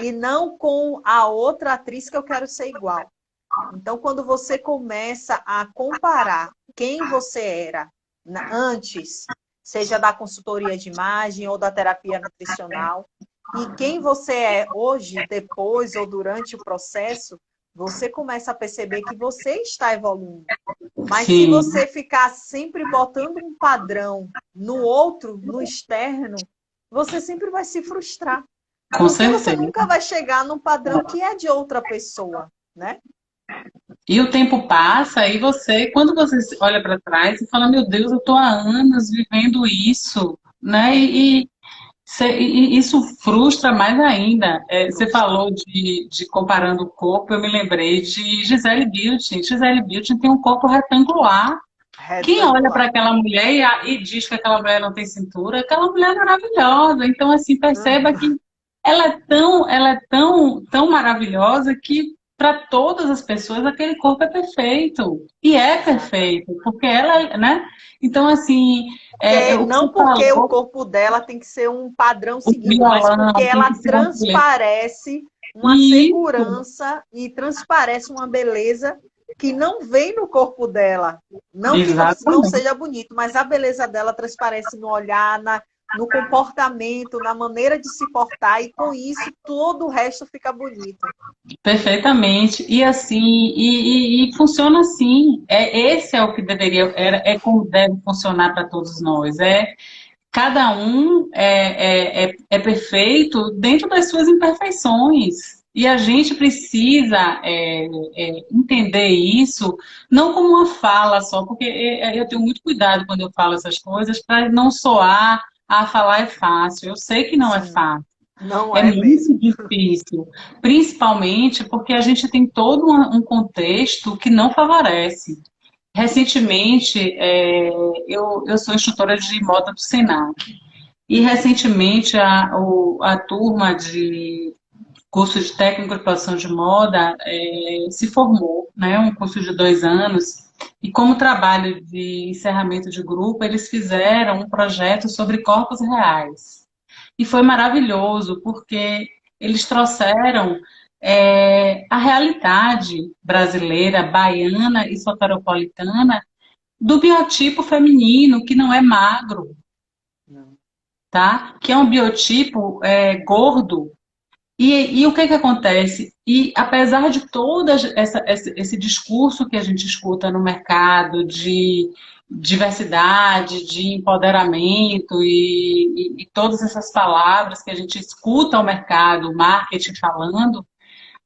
e não com a outra atriz que eu quero ser igual. Então, quando você começa a comparar quem você era antes, seja da consultoria de imagem ou da terapia nutricional, e quem você é hoje, depois ou durante o processo, você começa a perceber que você está evoluindo. Mas se sim, você ficar sempre botando um padrão no outro, no externo, você sempre vai se frustrar. com Porque você certeza. nunca vai chegar no padrão que é de outra pessoa, né? E o tempo passa e você, quando você olha para trás e fala, meu Deus, eu estou há anos vivendo isso, né? Isso frustra mais ainda. Você falou de comparando o corpo, eu me lembrei de Gisele Bündchen. Gisele Bündchen tem um corpo retangular. Quem olha para Retangular. aquela mulher e diz que aquela mulher não tem cintura, aquela mulher é maravilhosa. Então, assim, perceba que ela é tão maravilhosa que para todas as pessoas aquele corpo é perfeito. E é Exatamente. perfeito, porque ela, né? Então, assim, Porque, o que você não porque o falou, corpo dela tem que ser um padrão o seguido, mas porque violão tem ela que ser uma mulher. transparece uma Isso, segurança e transparece uma beleza que não vem no corpo dela. Não que não exatamente. seja bonito, mas a beleza dela transparece no olhar, no comportamento, na maneira de se portar, e com isso todo o resto fica bonito. Perfeitamente. E assim, e funciona assim. Esse é o que é como deve funcionar para todos nós. Cada um é perfeito dentro das suas imperfeições. E a gente precisa entender isso não como uma fala só, porque eu tenho muito cuidado quando eu falo essas coisas para não soar a falar é fácil. Eu sei que não é Sim, fácil. não É é muito mesmo. difícil, principalmente porque a gente tem todo um contexto que não favorece. Recentemente, eu sou instrutora de moda do Senac, e recentemente a turma de curso de técnico de produção de moda se formou, né, um curso de 2 anos, e como trabalho de encerramento de grupo, eles fizeram um projeto sobre corpos reais. E foi maravilhoso, porque eles trouxeram a realidade brasileira, baiana e soteropolitana do biotipo feminino, que não é magro, Não. tá? Que é um biotipo gordo. E o que que acontece? E apesar de todo esse discurso que a gente escuta no mercado de diversidade, de empoderamento e todas essas palavras que a gente escuta ao mercado, o marketing falando,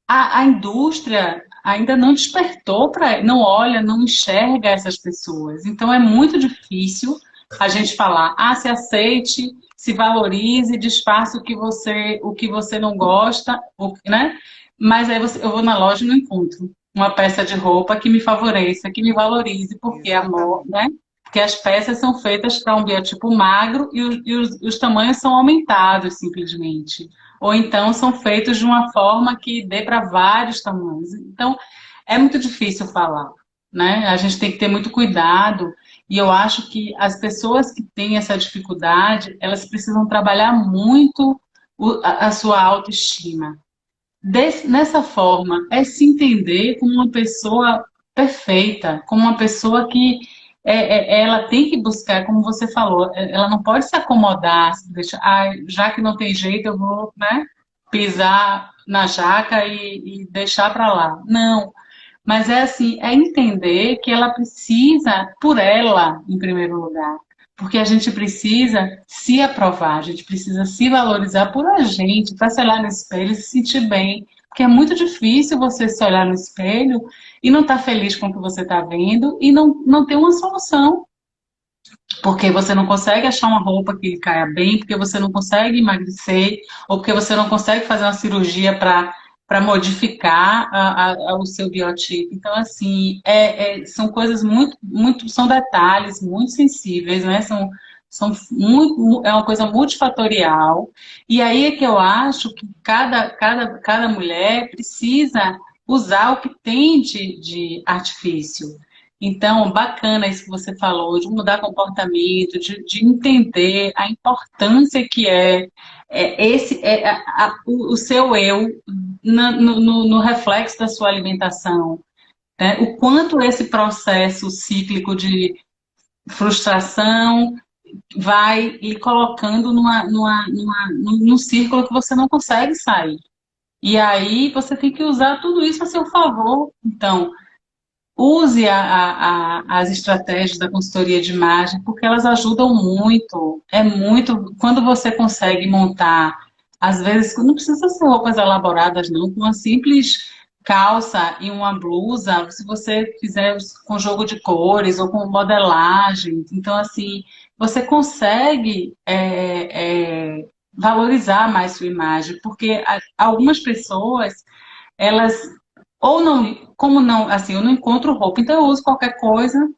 a indústria ainda não despertou para, não olha, não enxerga essas pessoas. Então é muito difícil a gente falar, se aceite, se valorize, disfarce o que você não gosta, né? Mas aí eu vou na loja e não encontro uma peça de roupa que me favoreça, que me valorize, porque amor, Exatamente. né? Porque as peças são feitas para um biotipo magro os tamanhos são aumentados simplesmente. Ou então são feitos de uma forma que dê para vários tamanhos. Então, é muito difícil falar, né? A gente tem que ter muito cuidado. E eu acho que as pessoas que têm essa dificuldade, elas precisam trabalhar muito a sua autoestima. Nessa forma, é se entender como uma pessoa perfeita, como uma pessoa que ela tem que buscar, como você falou, ela não pode se acomodar, já que não tem jeito, eu vou, né, pisar na jaca e deixar para lá. Não, mas é assim, é entender que ela precisa por ela, em primeiro lugar. Porque a gente precisa se aprovar, a gente precisa se valorizar por a gente, para se olhar no espelho e se sentir bem. Porque é muito difícil você se olhar no espelho e não estar feliz com o que você está vendo e não ter uma solução. Porque você não consegue achar uma roupa que lhe caia bem, porque você não consegue emagrecer, ou porque você não consegue fazer uma cirurgia para modificar o seu biotipo. Então, assim, são coisas são detalhes muito sensíveis, né? É uma coisa multifatorial. E aí é que eu acho que cada mulher precisa usar o que tem de artifício. Então, bacana isso que você falou, de mudar comportamento, de entender a importância que o seu eu no reflexo da sua alimentação, né? O quanto esse processo cíclico de frustração vai lhe colocando num círculo que você não consegue sair. E aí você tem que usar tudo isso a seu favor. Então, use as estratégias da consultoria de imagem, porque elas ajudam muito. É muito. Quando você consegue montar, às vezes, não precisa ser roupas elaboradas, não, com uma simples calça e uma blusa, se você fizer com jogo de cores ou com modelagem. Então, assim, você consegue valorizar mais sua imagem, porque algumas pessoas, elas ou não, como não, assim, eu não encontro roupa, então eu uso qualquer coisa,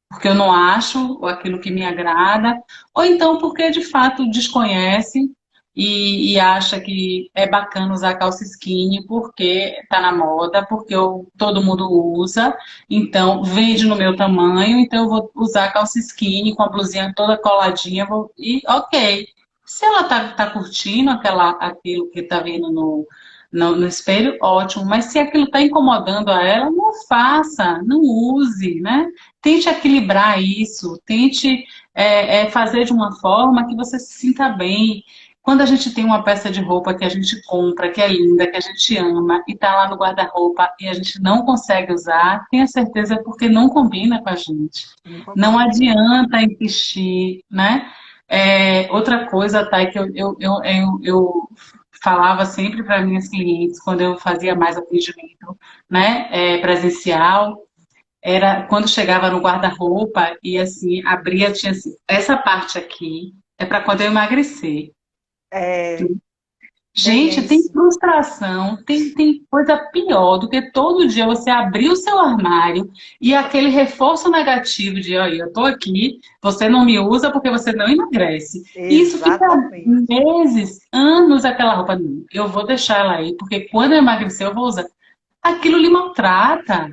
porque eu não acho aquilo que me agrada, ou então porque de fato desconhece e acha que é bacana usar calça skinny porque tá na moda, porque todo mundo usa, então vende no meu tamanho, então eu vou usar calça skinny com a blusinha toda coladinha, e ok. Se ela tá curtindo aquilo que tá vendo no espelho, ótimo, mas se aquilo está incomodando a ela, não faça, não use, né? Tente equilibrar isso, tente fazer de uma forma que você se sinta bem. Quando a gente tem uma peça de roupa que a gente compra, que é linda, que a gente ama, e está lá no guarda-roupa e a gente não consegue usar, tenha certeza porque não combina com a gente. Não Não combina. adianta insistir, né? Outra coisa, Thay, que eu falava sempre para minhas clientes, quando eu fazia mais atendimento, né, presencial, era quando chegava no guarda-roupa e assim, abria, tinha assim, essa parte aqui é para quando eu emagrecer. É, tem Gente, tem isso. frustração, tem coisa pior do que todo dia você abrir o seu armário e aquele reforço negativo de, olha, eu tô aqui, você não me usa porque você não emagrece. E isso fica Exatamente. meses, anos aquela roupa. Não, eu vou deixar ela aí, porque quando eu emagrecer eu vou usar. Aquilo lhe maltrata.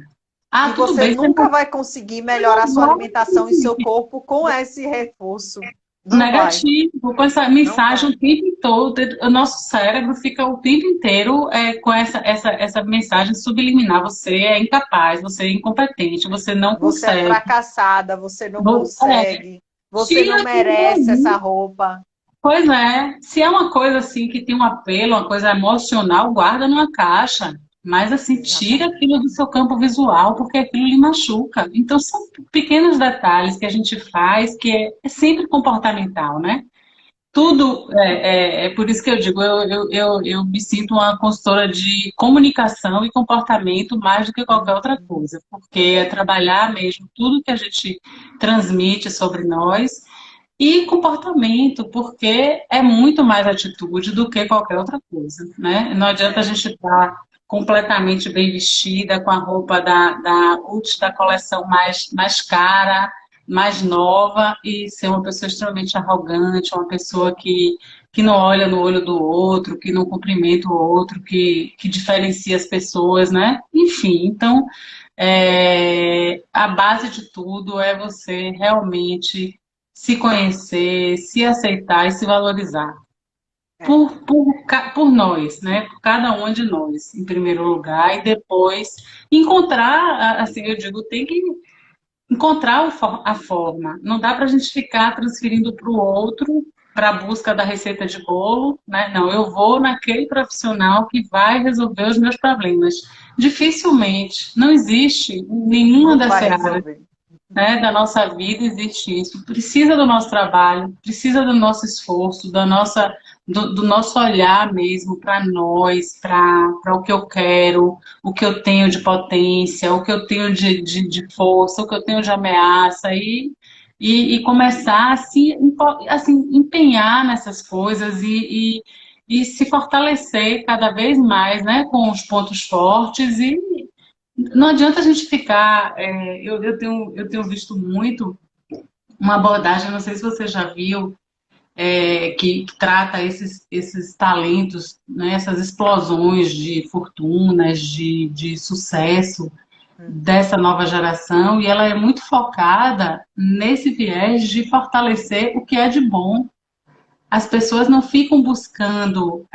Ah, E tudo você bem, você nunca vai conseguir melhorar não sua vai alimentação e seu corpo com esse reforço. Não vai. negativo, com essa Não mensagem vai. o tempo todo, o nosso cérebro fica o tempo inteiro com essa mensagem subliminar. Você é incapaz, você é incompetente, você não Você é consegue. fracassada, você não É, consegue, você não tira aquilo merece essa dali. roupa. Pois é, se é uma coisa assim que tem um apelo, uma coisa emocional, guarda numa caixa. Mas assim, tira Exatamente. aquilo do seu campo visual, porque aquilo lhe machuca. Então são pequenos detalhes que a gente faz que é sempre comportamental, né? É. Tudo, é por isso que eu digo, eu me sinto uma consultora de comunicação e comportamento mais do que qualquer outra Uhum. coisa, porque é trabalhar mesmo tudo que a gente transmite sobre nós e comportamento, porque é muito mais atitude do que qualquer outra coisa, né? Não adianta a É. gente estar completamente bem vestida, com a roupa da última coleção mais cara, mais nova, e ser uma pessoa extremamente arrogante, uma pessoa que não olha no olho do outro, que não cumprimenta o outro, que diferencia as pessoas, né? Enfim, então, a base de tudo é você realmente se conhecer, se aceitar e se valorizar. É. Por nós, né? Por cada um de nós, em primeiro lugar, e depois encontrar, assim, eu digo, tem que encontrar a forma. Não dá para a gente ficar transferindo para o outro para a busca da receita de bolo, né? Não, eu vou naquele profissional que vai resolver os meus problemas. Dificilmente, não existe em nenhuma Não das vai áreas, resolver. né, da nossa vida existe isso. Precisa do nosso trabalho, precisa do nosso esforço, do nosso olhar mesmo para nós, para o que eu quero, o que eu tenho de potência, o que eu tenho de força, o que eu tenho de ameaça e começar a se assim, empenhar nessas coisas e se fortalecer cada vez mais, né, com os pontos fortes e não adianta a gente ficar. Eu tenho visto muito uma abordagem, não sei se você já viu, que trata esses talentos, né, essas explosões de fortunas, de sucesso Uhum. dessa nova geração, e ela é muito focada nesse viés de fortalecer o que é de bom. As pessoas não ficam buscando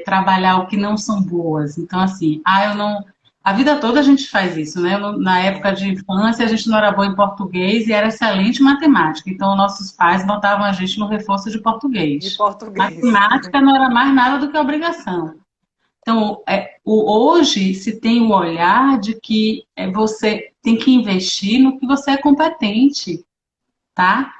trabalhar o que não são boas. Então, assim, eu não. A vida toda a gente faz isso, né? Na É. época de infância, a gente não era bom em português e era excelente em matemática. Então, nossos pais botavam a gente no reforço de De português. português. Matemática não era mais nada do que obrigação. Então, hoje se tem o olhar de que você tem que investir no que você é competente, tá?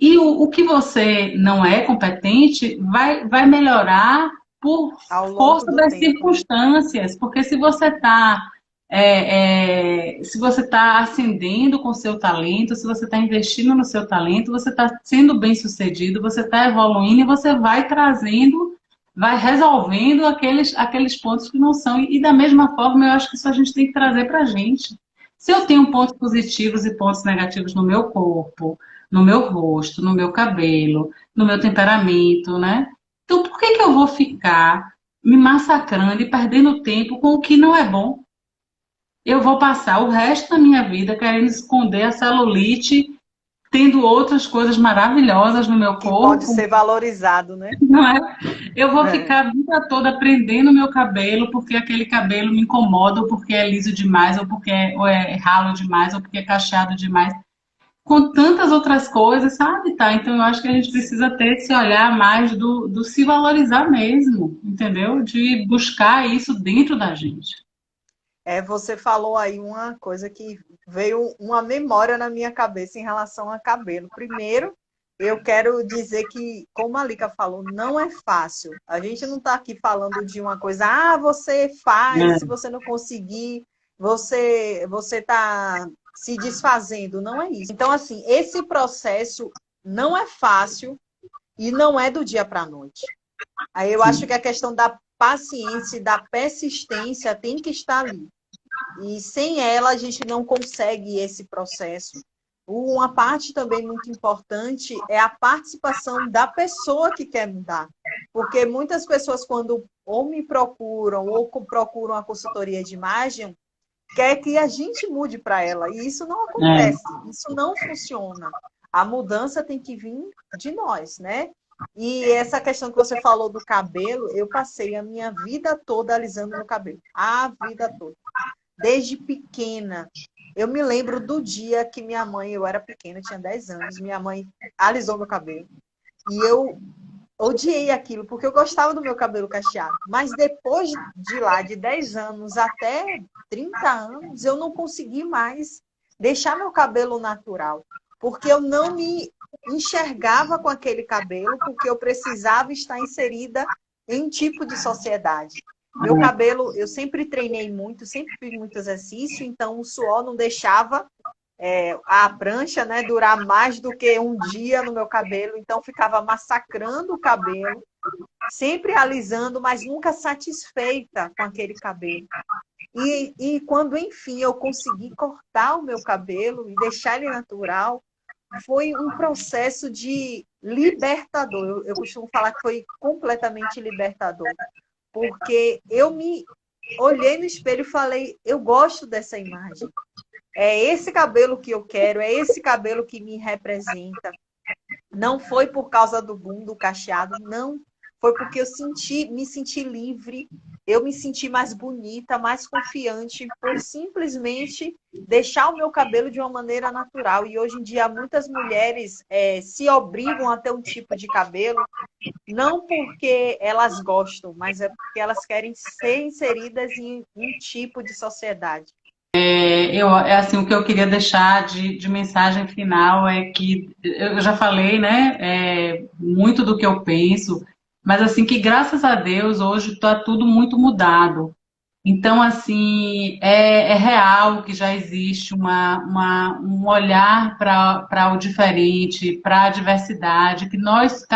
E o que você não é competente vai melhorar por Ao longo força do das tempo, né? circunstâncias, porque se você está se você está ascendendo com o seu talento, se você está investindo no seu talento, você está sendo bem-sucedido, você está evoluindo e você vai trazendo, vai resolvendo aqueles pontos que não são. E da mesma forma, eu acho que isso a gente tem que trazer para a gente. Se eu tenho pontos positivos e pontos negativos no meu corpo, no meu rosto, no meu cabelo, no meu temperamento, né? Então, por que que eu vou ficar me massacrando e perdendo tempo com o que não é bom? Eu vou passar o resto da minha vida querendo esconder a celulite, tendo outras coisas maravilhosas no meu Que pode corpo, ser valorizado, né? não é? Eu vou É. ficar a vida toda prendendo o meu cabelo porque aquele cabelo me incomoda, ou porque é liso demais, ou é ralo demais, ou porque é cacheado demais. Com tantas outras coisas, sabe, tá? Então eu acho que a gente precisa ter esse olhar mais do se valorizar mesmo, entendeu? De buscar isso dentro da gente. Você falou aí uma coisa que veio uma memória na minha cabeça em relação a cabelo. Primeiro, eu quero dizer que, como a Lika falou, não é fácil. A gente não está aqui falando de uma coisa, você faz, se É, você não conseguir, você está se desfazendo. Não é isso. Então, assim, esse processo não é fácil e não é do dia para a noite. Aí eu acho sim. que a questão da paciência e da persistência tem que estar ali. E sem ela, a gente não consegue esse processo. Uma parte também muito importante é a participação da pessoa que quer mudar. Porque muitas pessoas, quando ou me procuram ou procuram a consultoria de imagem, quer que a gente mude para ela. E isso não É. acontece, isso não funciona. A mudança tem que vir de nós, né? E essa questão que você falou do cabelo, eu passei a minha vida toda alisando meu cabelo. A vida toda desde pequena. Eu me lembro do dia que minha mãe, eu era pequena, eu tinha 10 anos, minha mãe alisou meu cabelo. E eu odiei aquilo, porque eu gostava do meu cabelo cacheado. Mas depois de lá, de 10 anos até 30 anos, eu não consegui mais deixar meu cabelo natural. Porque eu não me enxergava com aquele cabelo, porque eu precisava estar inserida em um tipo de sociedade. Meu cabelo, eu sempre treinei muito, sempre fiz muito exercício, então o suor não deixava a prancha, né, durar mais do que um dia no meu cabelo, então ficava massacrando o cabelo, sempre alisando, mas nunca satisfeita com aquele cabelo. E quando, enfim, eu consegui cortar o meu cabelo e deixar ele natural, foi um processo de libertador. Eu costumo falar que foi completamente libertador, porque eu me olhei no espelho e falei, eu gosto dessa imagem. É esse cabelo que eu quero, é esse cabelo que me representa. Não foi por causa do boom, do cacheado, não. Foi porque eu me senti livre, eu me senti mais bonita, mais confiante, por simplesmente deixar o meu cabelo de uma maneira natural. E hoje em dia, muitas mulheres se obrigam a ter um tipo de cabelo, não porque elas gostam, mas é porque elas querem ser inseridas em um tipo de sociedade. Assim, o que eu queria deixar de mensagem final é que eu já falei, né, muito do que eu penso, mas assim, que graças a Deus hoje está tudo muito mudado. Então, assim, é real que já existe um olhar para o diferente, para a diversidade, que nós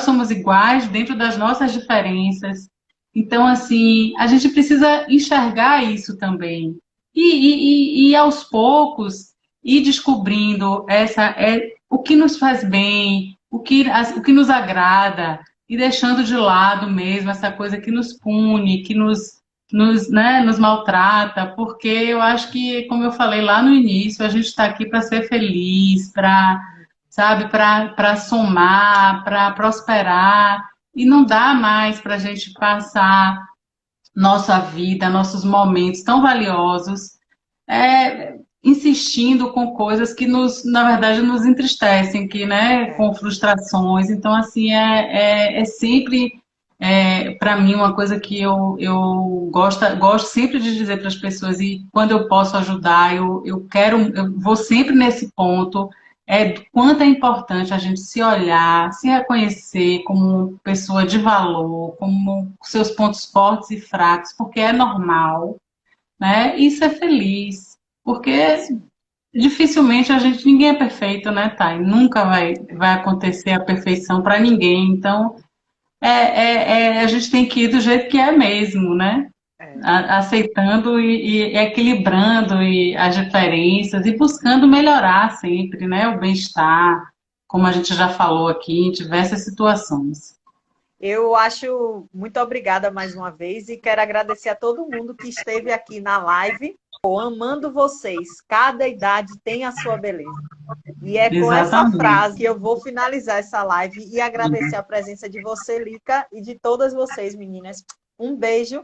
somos iguais dentro das nossas diferenças. Então, assim, a gente precisa enxergar isso também. E aos poucos, ir descobrindo o que nos faz bem, o que nos agrada, e deixando de lado mesmo essa coisa que nos pune, né, nos maltrata, porque eu acho que, como eu falei lá no início, a gente está aqui para ser feliz, sabe, para somar, para prosperar, e não dá mais para a gente passar nossa vida, nossos momentos tão valiosos, insistindo com coisas que na verdade, nos entristecem, né, É. com frustrações. Então, assim, é sempre para mim, uma coisa que eu gosto sempre de dizer para as pessoas, e quando eu posso ajudar, eu vou sempre nesse ponto, do quanto é importante a gente se olhar, se reconhecer como pessoa de valor, como seus pontos fortes e fracos, porque é normal. né? E ser feliz. Porque dificilmente ninguém é perfeito, né, Thay? Nunca vai acontecer a perfeição para ninguém. Então, a gente tem que ir do jeito que é mesmo, né? É. Aceitando e equilibrando as diferenças e buscando melhorar sempre, né? O bem-estar, como a gente já falou aqui, em diversas situações. Eu acho muito obrigada mais uma vez e quero agradecer a todo mundo que esteve aqui na live. Tô amando vocês. Cada idade tem a sua beleza. E é com essa Exatamente. frase que eu vou finalizar essa live e agradecer a presença de você, Lica, e de todas vocês, meninas. Um beijo